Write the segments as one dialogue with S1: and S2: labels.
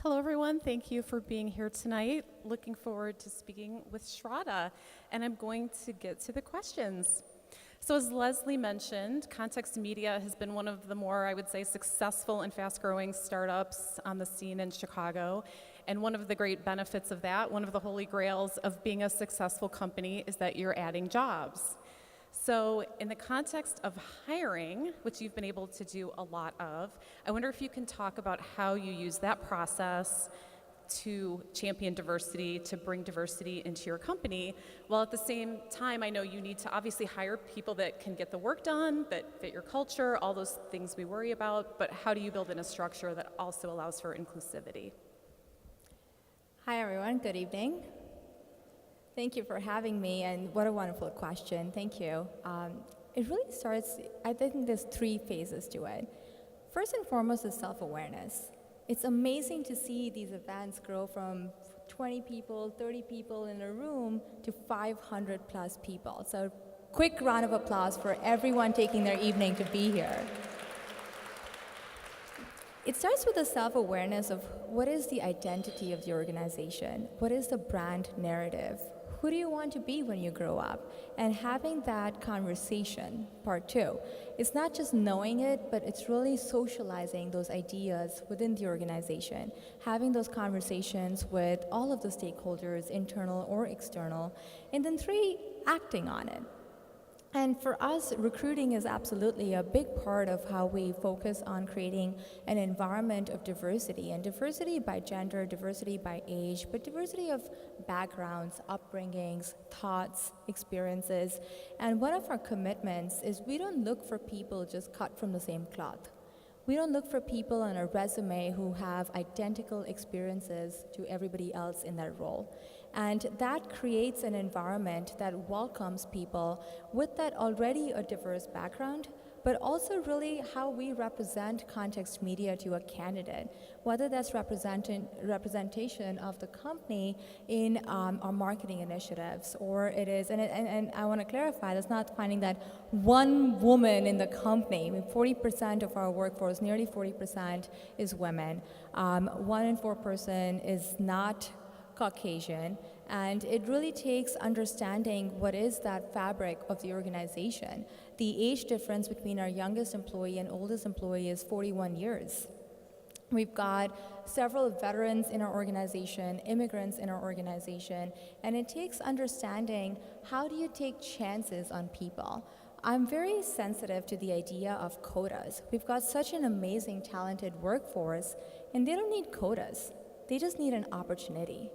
S1: Hello, everyone. Thank you for being here tonight. Looking forward to speaking with Shradha, and I'm going to get to the questions. So as Leslie mentioned, Context Media has been one of the more, I would say, successful and fast-growing startups on the scene in Chicago. And one of the great benefits of that, one of the holy grails of being a successful company, is that you're adding jobs. So in the context of hiring, which you've been able to do a lot of, I wonder if you can talk about how you use that process to champion diversity, to bring diversity into your company, while at the same time, I know you need to obviously hire people that can get the work done, that fit your culture, all those things we worry about, but how do you build in a structure that also allows for inclusivity?
S2: Hi, everyone. Good evening. Thank you for having me, and what a wonderful question. Thank you. It really starts, I think there's three phases to it. First and foremost is self-awareness. It's amazing to see these events grow from 20 people, 30 people in a room to 500 plus people. So quick round of applause for everyone taking their evening to be here. It starts with a self-awareness of what is the identity of the organization? What is the brand narrative? Who do you want to be when you grow up? And having that conversation, part two. It's not just knowing it, but it's really socializing those ideas within the organization, having those conversations with all of the stakeholders, internal or external. And then three, acting on it. And for us, recruiting is absolutely a big part of how we focus on creating an environment of diversity, and diversity by gender, diversity by age, but diversity of backgrounds, upbringings, thoughts, experiences. And one of our commitments is we don't look for people just cut from the same cloth. We don't look for people on a resume who have identical experiences to everybody else in that role. And that creates an environment that welcomes people with that already a diverse background, but also really how we represent Context Media to a candidate, whether that's representation of the company in our marketing initiatives, or it is, and I want to clarify, that's not finding that one woman in the company. I mean, 40% of our workforce, nearly 40%, is women. 1 in 4 person is not Caucasian, and it really takes understanding what is that fabric of the organization. The age difference between our youngest employee and oldest employee is 41 years. We've got several veterans in our organization, immigrants in our organization, and it takes understanding how do you take chances on people. I'm very sensitive to the idea of quotas. We've got such an amazing, talented workforce, and they don't need quotas. They just need an opportunity.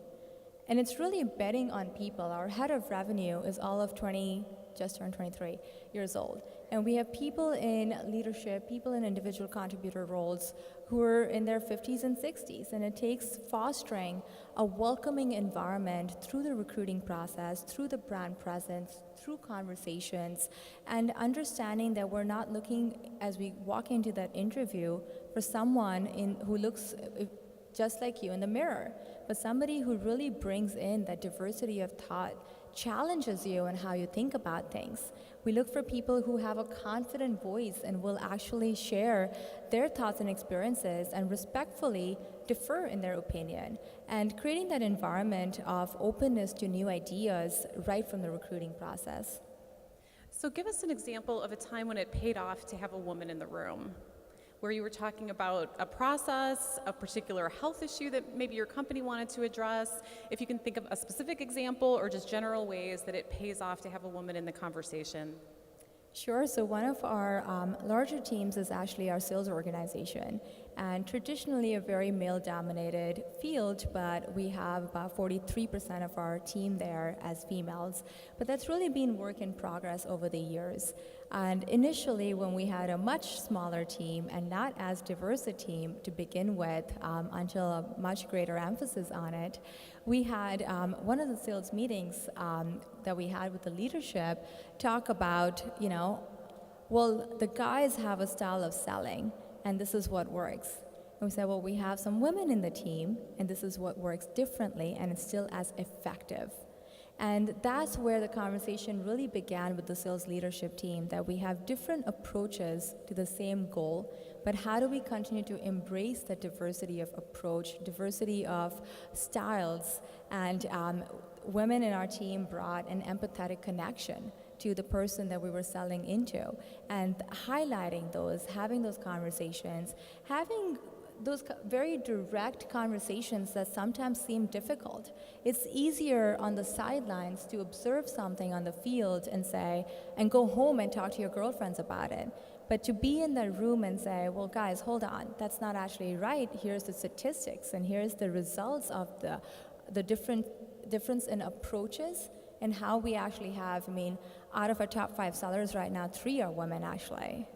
S2: And it's really betting on people. Our head of revenue is all of 20, just turned 23 years old. And we have people in leadership, people in individual contributor roles who are in their 50s and 60s. And it takes fostering a welcoming environment through the recruiting process, through the brand presence, through conversations, and understanding that we're not looking, as we walk into that interview, for someone who looks just like you in the mirror, but somebody who really brings in that diversity of thought, challenges you in how you think about things. We look for people who have a confident voice and will actually share their thoughts and experiences and respectfully differ in their opinion, and creating that environment of openness to new ideas right from the recruiting process.
S1: So give us an example of a time when it paid off to have a woman in the room, where you were talking about a process, a particular health issue that maybe your company wanted to address. If you can think of a specific example or just general ways that it pays off to have a woman in the conversation.
S2: Sure. So one of our larger teams is actually our sales organization, and traditionally a very male-dominated field, but we have about 43% of our team there as females. But that's really been work in progress over the years. And initially, when we had a much smaller team and not as diverse a team to begin with, until a much greater emphasis on it, we had one of the sales meetings that we had with the leadership talk about, well, the guys have a style of selling, and this is what works. And we said, well, we have some women in the team, and this is what works differently, and it's still as effective. And that's where the conversation really began with the sales leadership team, that we have different approaches to the same goal, but how do we continue to embrace the diversity of approach, diversity of styles, and women in our team brought an empathetic connection to the person that we were selling into, and highlighting those, having those conversations, having those very direct conversations that sometimes seem difficult. It's easier on the sidelines to observe something on the field and say, and go home and talk to your girlfriends about it. But to be in that room and say, well, guys, hold on, that's not actually right. Here's the statistics, and here's the results of the difference in approaches and how we actually have, out of our top 5 sellers right now, 3 are women actually.